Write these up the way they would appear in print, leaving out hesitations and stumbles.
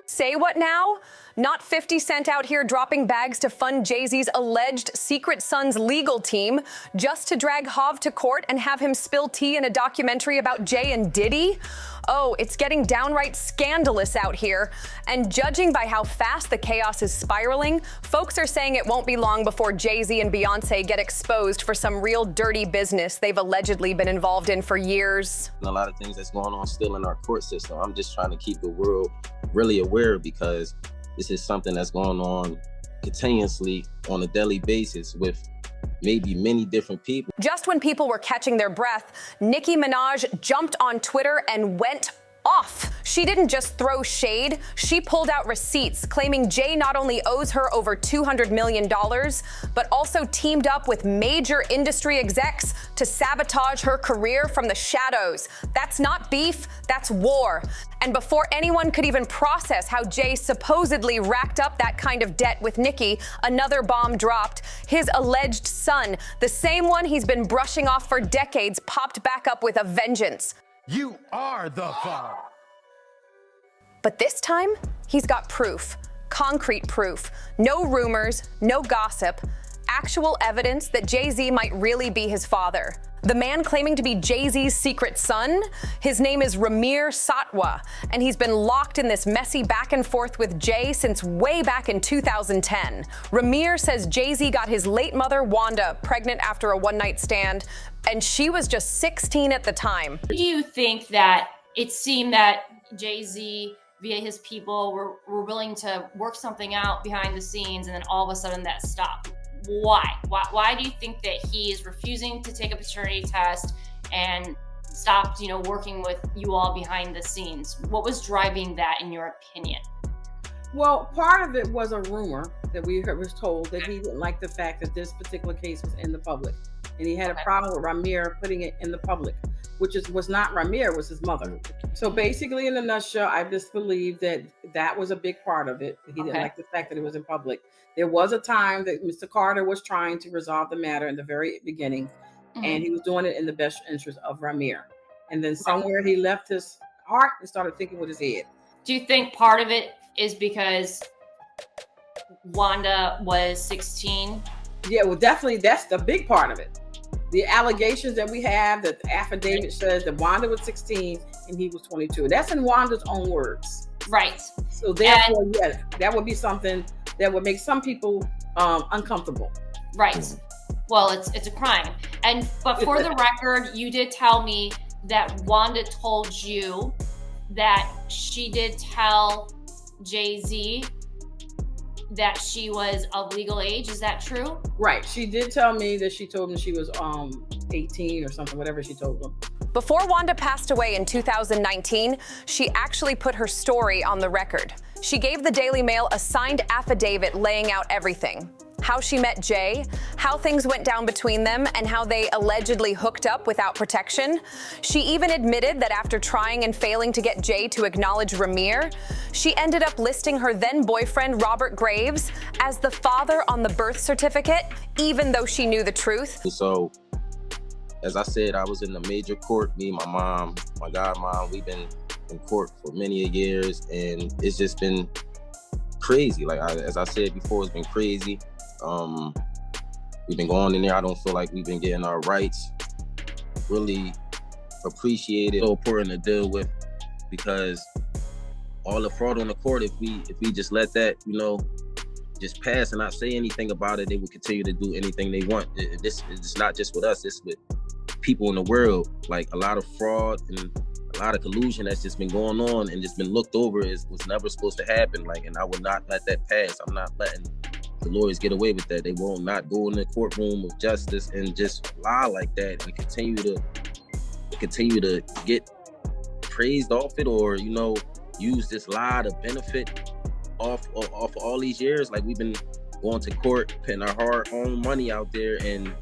Say what now? Not 50 Cent out here dropping bags to fund Jay-Z's alleged Secret Sons legal team just to drag Hov to court and have him spill tea in a documentary about Jay and Diddy? Oh, it's getting downright scandalous out here. And judging by how fast the chaos is spiraling, folks are saying it won't be long before Jay-Z and Beyonce get exposed for some real dirty business they've allegedly been involved in for years. And a lot of things that's going on still in our court system. I'm just trying to keep the world really aware because this is something that's going on continuously on a daily basis with maybe many different people. Just when people were catching their breath, Nicki Minaj jumped on Twitter and went off. She didn't just throw shade, she pulled out receipts claiming Jay not only owes her over $200 million, but also teamed up with major industry execs to sabotage her career from the shadows. That's not beef, that's war. And before anyone could even process how Jay supposedly racked up that kind of debt with Nicki, another bomb dropped. His alleged son, the same one he's been brushing off for decades, popped back up with a vengeance. You are the father. But this time, he's got proof, concrete proof. No rumors, no gossip, actual evidence that Jay-Z might really be his father. The man claiming to be Jay-Z's secret son, his name is Ramir Satwa, and he's been locked in this messy back and forth with Jay since way back in 2010. Ramir says Jay-Z got his late mother, Wanda, pregnant after a one-night stand, and she was just 16 at the time. Do you think that it seemed that Jay-Z, via his people, were willing to work something out behind the scenes, and then all of a sudden that stopped? Why? Why do you think that he is refusing to take a paternity test and stopped, working with you all behind the scenes? What was driving that, in your opinion? Well, part of it was a rumor that we was told that he didn't like the fact that this particular case was in the public. And he had a problem with Ramir putting it in the public, which was not Ramir, it was his mother. So basically, in a nutshell, I just believe that was a big part of it. He didn't like the fact that it was in public. There was a time that Mr. Carter was trying to resolve the matter in the very beginning, and he was doing it in the best interest of Ramir. And then somewhere he left his heart and started thinking with his head. Do you think part of it is because Wanda was 16? Yeah, well, definitely that's the big part of it. The allegations that we have, that the affidavit says that Wanda was 16 and he was 22. That's in Wanda's own words. Right. So therefore, yeah, that would be something that would make some people uncomfortable. Right. Well, it's a crime. But for the record, you did tell me that Wanda told you that she did tell Jay-Z that she was of legal age. Is that true? Right. She did tell me that she told him she was 18 or something, whatever she told him. Before Wanda passed away in 2019, she actually put her story on the record. She gave the Daily Mail a signed affidavit laying out everything. How she met Jay, how things went down between them, and how they allegedly hooked up without protection. She even admitted that after trying and failing to get Jay to acknowledge Ramir, she ended up listing her then boyfriend, Robert Graves, as the father on the birth certificate, even though she knew the truth. So, as I said, I was in the major court. Me, my mom, my godmom, we've been in court for many years, and it's just been crazy. As I said before, it's been crazy. We've been going in there. I don't feel like we've been getting our rights really appreciated. So important to deal with, because all the fraud on the court, if we just let that, just pass and not say anything about it, they will continue to do anything they want. It's not just with us, it's with people in the world. Like, a lot of fraud and a lot of collusion that's just been going on and just been looked over was never supposed to happen. And I would not let that pass. I'm not letting the lawyers get away with that. They will not go in the courtroom of justice and just lie like that and continue to get praised off it, or use this lie to benefit off all these years. Like, we've been going to court, putting our hard-earned money out there, and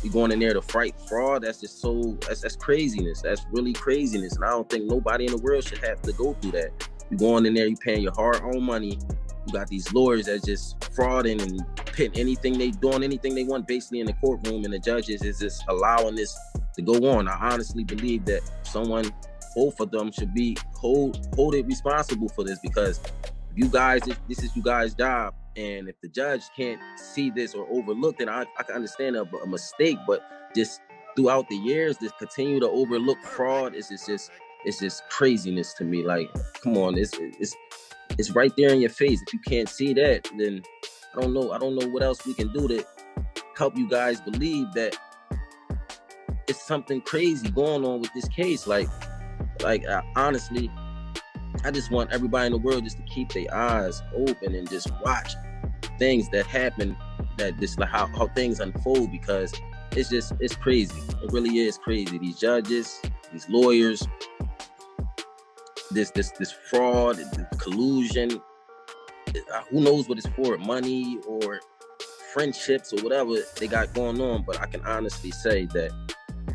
we going in there to fight fraud. That's just that's craziness. That's really craziness, and I don't think nobody in the world should have to go through that. You going in there, you paying your hard-earned money. You got these lawyers that just frauding and pitting anything they want basically in the courtroom, and the judges is just allowing this to go on. I honestly believe that both of them should be hold it responsible for this, because you guys, this is you guys' job. And if the judge can't see this or overlook it, I can understand a mistake, but just throughout the years, this continue to overlook fraud it's just craziness to me. Like, come on, it's right there in your face. If you can't see that, then I don't know what else we can do to help you guys believe that it's something crazy going on with this case. Honestly, I just want everybody in the world just to keep their eyes open and just watch things that happen, that just like how things unfold, because it's crazy. It really is crazy. These judges, these lawyers, this fraud, this collusion, who knows what it's for, money or friendships or whatever they got going on. But I can honestly say that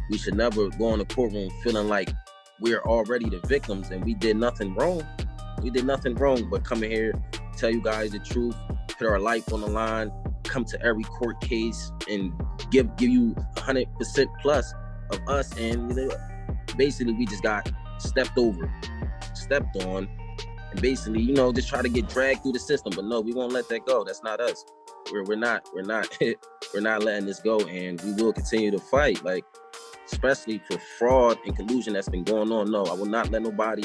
we should never go in the courtroom feeling like we're already the victims and we did nothing wrong. We did nothing wrong but come in here, tell you guys the truth, put our life on the line, come to every court case and give you 100% plus of us. And basically we just got stepped on, and basically, just try to get dragged through the system. But no, we won't let that go. That's not us. We're not we're not letting this go, and we will continue to fight, like, especially for fraud and collusion that's been going on. No, I will not let nobody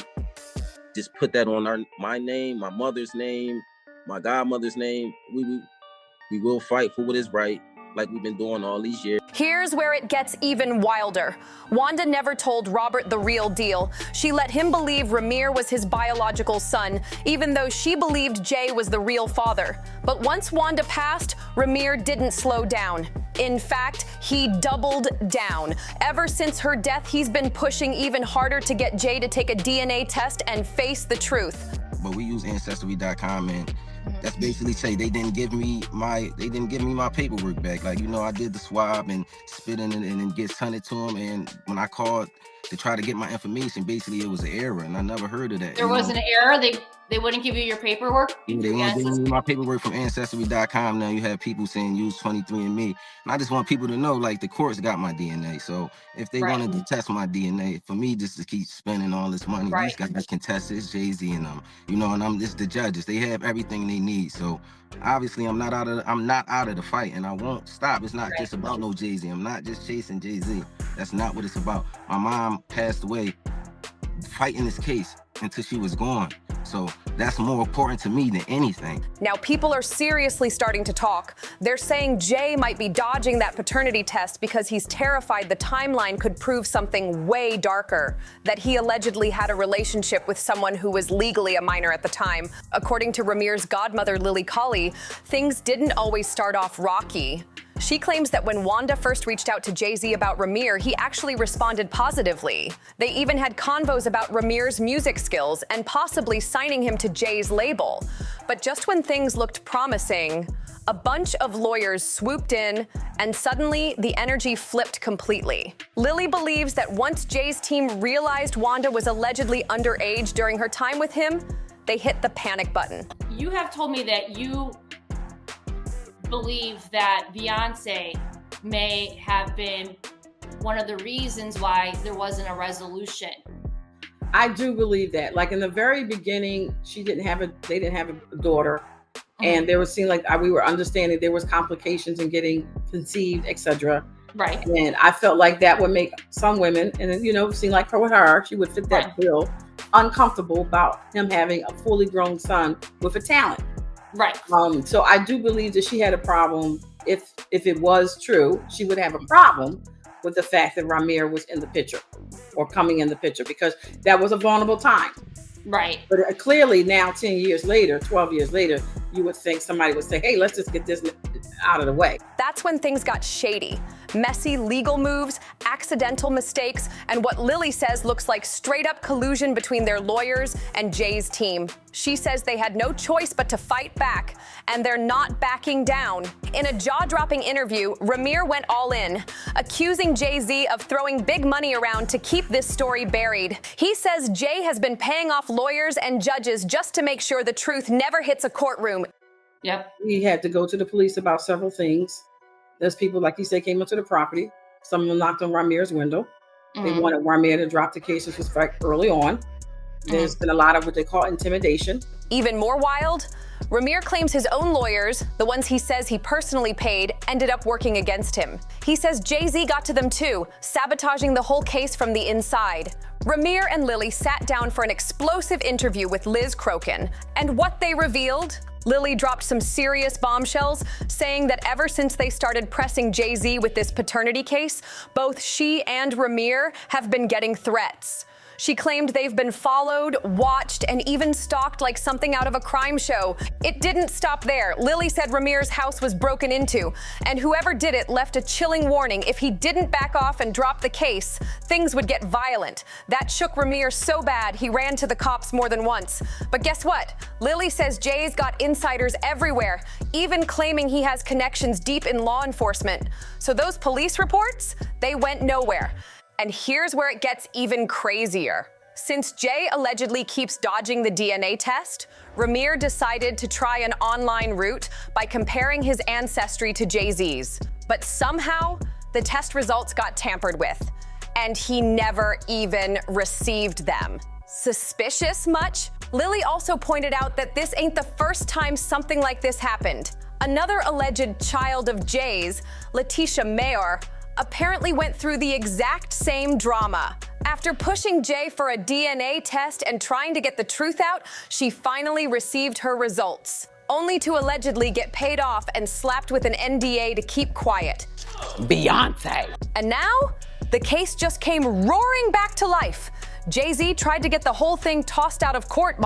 just put that on my name, my mother's name, my godmother's name. We will fight for what is right, like we've been doing all these years. Here's where it gets even wilder. Wanda never told Robert the real deal. She let him believe Ramir was his biological son, even though she believed Jay was the real father. But once Wanda passed, Ramir didn't slow down. In fact, he doubled down. Ever since her death, he's been pushing even harder to get Jay to take a DNA test and face the truth. But we use Ancestry.com, and that's basically say they didn't give me my paperwork back. Like, I did the swab and spit in it and get sent it to them. And when I called to try to get my information, basically it was an error, and I never heard of that. There was an error. They wouldn't give you your paperwork. Yeah, they won't give me my paperwork from Ancestry.com. Now you have people saying use 23andMe, and I just want people to know, like, the courts got my DNA. So if they wanted to test my DNA, for me just to keep spending all this money, these guys can test this, Jay-Z and them, and I'm just the judges. They have everything they need. So obviously I'm not out of the fight, and I won't stop. It's not just about no Jay-Z. I'm not just chasing Jay-Z. That's not what it's about. My mom passed away fighting this case until she was gone. So that's more important to me than anything. Now people are seriously starting to talk. They're saying Jay might be dodging that paternity test because he's terrified the timeline could prove something way darker, that he allegedly had a relationship with someone who was legally a minor at the time. According to Ramir's godmother, Lily Colley, things didn't always start off rocky. She claims that when Wanda first reached out to Jay-Z about Ramir, he actually responded positively. They even had convos about Ramir's music skills and possibly signing him to Jay's label. But just when things looked promising, a bunch of lawyers swooped in, and suddenly the energy flipped completely. Lily believes that once Jay's team realized Wanda was allegedly underage during her time with him, they hit the panic button. You have told me that you believe that Beyonce may have been one of the reasons why there wasn't a resolution. I do believe that. Like, in the very beginning, they didn't have a daughter, and there was seemed like we were understanding there was complications in getting conceived, etc. Right. And I felt like that would make some women, and it seemed like for her, she would fit that bill, uncomfortable about him having a fully grown son with a talent. Right. So I do believe that she had a problem. If it was true, she would have a problem with the fact that Ramir was in the picture or coming in the picture, because that was a vulnerable time. Right. But clearly now, 10 years later, 12 years later, you would think somebody would say, hey, let's just get this out of the way. That's when things got shady. Messy legal moves, accidental mistakes, and what Lily says looks like straight up collusion between their lawyers and Jay's team. She says they had no choice but to fight back, and they're not backing down. In a jaw-dropping interview, Ramir went all in, accusing Jay-Z of throwing big money around to keep this story buried. He says Jay has been paying off lawyers and judges just to make sure the truth never hits a courtroom. Yep. We had to go to the police about several things. There's people, like you said, came into the property. Some of them knocked on Ramir's window. They wanted Ramir to drop the case, which was early on. There's been a lot of what they call intimidation. Even more wild, Ramir claims his own lawyers, the ones he says he personally paid, ended up working against him. He says Jay-Z got to them too, sabotaging the whole case from the inside. Ramir and Lily sat down for an explosive interview with Liz Crokin, and what they revealed? Lily dropped some serious bombshells, saying that ever since they started pressing Jay-Z with this paternity case, both she and Ramir have been getting threats. She claimed they've been followed, watched, and even stalked like something out of a crime show. It didn't stop there. Lily said Ramir's house was broken into, and whoever did it left a chilling warning. If he didn't back off and drop the case, things would get violent. That shook Ramir so bad he ran to the cops more than once. But guess what? Lily says Jay's got insiders everywhere, even claiming he has connections deep in law enforcement. So those police reports, they went nowhere. And here's where it gets even crazier. Since Jay allegedly keeps dodging the DNA test, Ramir decided to try an online route by comparing his ancestry to Jay-Z's. But somehow, the test results got tampered with, and he never even received them. Suspicious much? Lily also pointed out that this ain't the first time something like this happened. Another alleged child of Jay's, Letitia Mayor, apparently went through the exact same drama. After pushing Jay for a DNA test and trying to get the truth out, she finally received her results, only to allegedly get paid off and slapped with an NDA to keep quiet. Beyonce. And now, the case just came roaring back to life. Jay-Z tried to get the whole thing tossed out of court,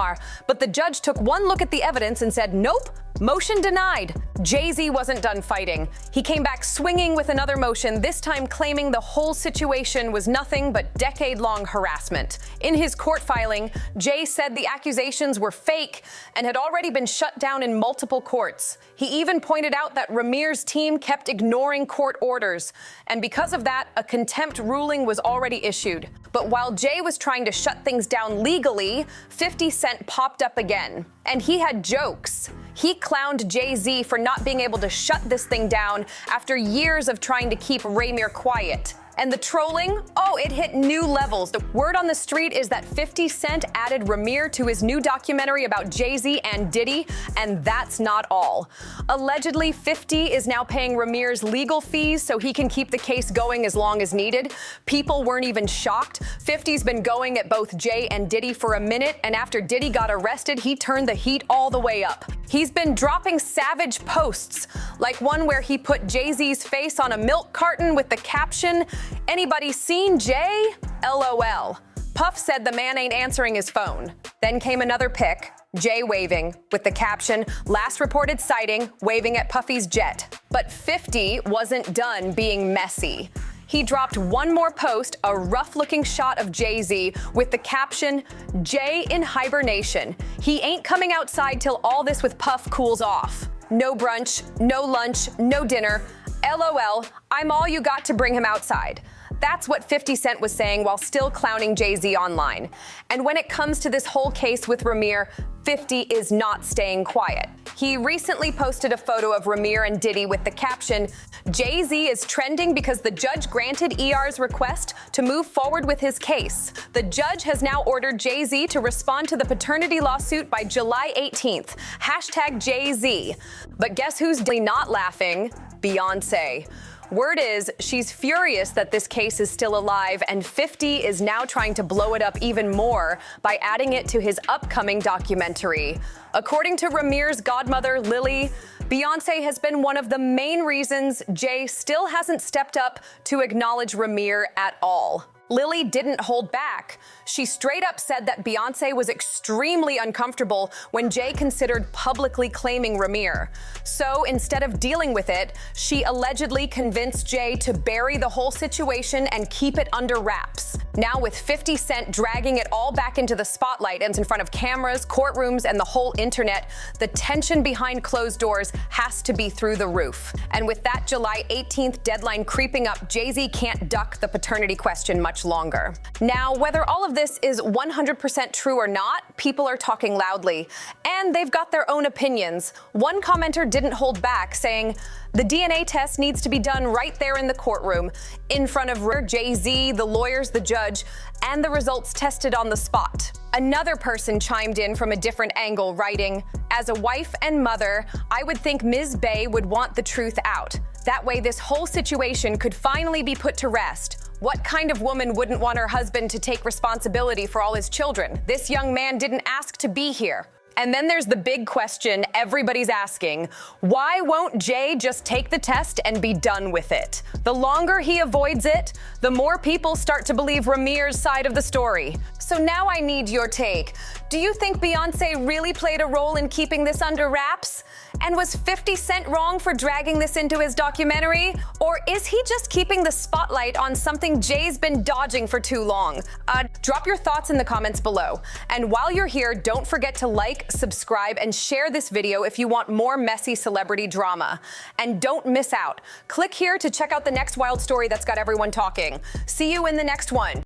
but the judge took one look at the evidence and said, nope, motion denied. Jay-Z wasn't done fighting. He came back swinging with another motion, this time claiming the whole situation was nothing but decade-long harassment. In his court filing, Jay said the accusations were fake and had already been shut down in multiple courts. He even pointed out that Ramir's team kept ignoring court orders, and because of that, a contempt ruling was already issued. But while Jay was trying to shut things down legally, 50 Cent popped up again. And he had jokes. He clowned Jay-Z for not being able to shut this thing down after years of trying to keep Ramir quiet. And the trolling, it hit new levels. The word on the street is that 50 Cent added Ramir to his new documentary about Jay-Z and Diddy, and that's not all. Allegedly, 50 is now paying Ramir's legal fees so he can keep the case going as long as needed. People weren't even shocked. 50's been going at both Jay and Diddy for a minute, and after Diddy got arrested, he turned the heat all the way up. He's been dropping savage posts, like one where he put Jay-Z's face on a milk carton with the caption, "Anybody seen Jay? LOL." Puff said the man ain't answering his phone. Then came another pic, Jay waving, with the caption, "Last reported sighting, waving at Puffy's jet." But 50 wasn't done being messy. He dropped one more post, a rough-looking shot of Jay-Z with the caption, "Jay in hibernation. He ain't coming outside till all this with Puff cools off. No brunch, no lunch, no dinner. LOL, I'm all you got to bring him outside." That's what 50 Cent was saying while still clowning Jay-Z online. And when it comes to this whole case with Ramir, 50 is not staying quiet. He recently posted a photo of Ramir and Diddy with the caption, "Jay-Z is trending because the judge granted ER's request to move forward with his case. The judge has now ordered Jay-Z to respond to the paternity lawsuit by July 18th. Hashtag Jay-Z." But guess who's not laughing? Beyonce. Word is she's furious that this case is still alive, and 50 is now trying to blow it up even more by adding it to his upcoming documentary. According to Ramir's godmother, Lily, Beyonce has been one of the main reasons Jay still hasn't stepped up to acknowledge Ramir at all. Lily didn't hold back. She straight up said that Beyonce was extremely uncomfortable when Jay considered publicly claiming Ramir. So instead of dealing with it, she allegedly convinced Jay to bury the whole situation and keep it under wraps. Now with 50 Cent dragging it all back into the spotlight and in front of cameras, courtrooms, and the whole internet, the tension behind closed doors has to be through the roof. And with that July 18th deadline creeping up, Jay-Z can't duck the paternity question much much longer. Now, whether all of this is 100% true or not, people are talking loudly, and they've got their own opinions. One commenter didn't hold back, saying, "The DNA test needs to be done right there in the courtroom, in front of Jay-Z, the lawyers, the judge, and the results tested on the spot." Another person chimed in from a different angle, writing, "As a wife and mother, I would think Ms. Bey would want the truth out. That way this whole situation could finally be put to rest. What kind of woman wouldn't want her husband to take responsibility for all his children? This young man didn't ask to be here." And then there's the big question everybody's asking. Why won't Jay just take the test and be done with it? The longer he avoids it, the more people start to believe Ramir's side of the story. So now I need your take. Do you think Beyonce really played a role in keeping this under wraps? And was 50 Cent wrong for dragging this into his documentary? Or is he just keeping the spotlight on something Jay's been dodging for too long? Drop your thoughts in the comments below. And while you're here, don't forget to like, subscribe, and share this video if you want more messy celebrity drama. And don't miss out. Click here to check out the next wild story that's got everyone talking. See you in the next one.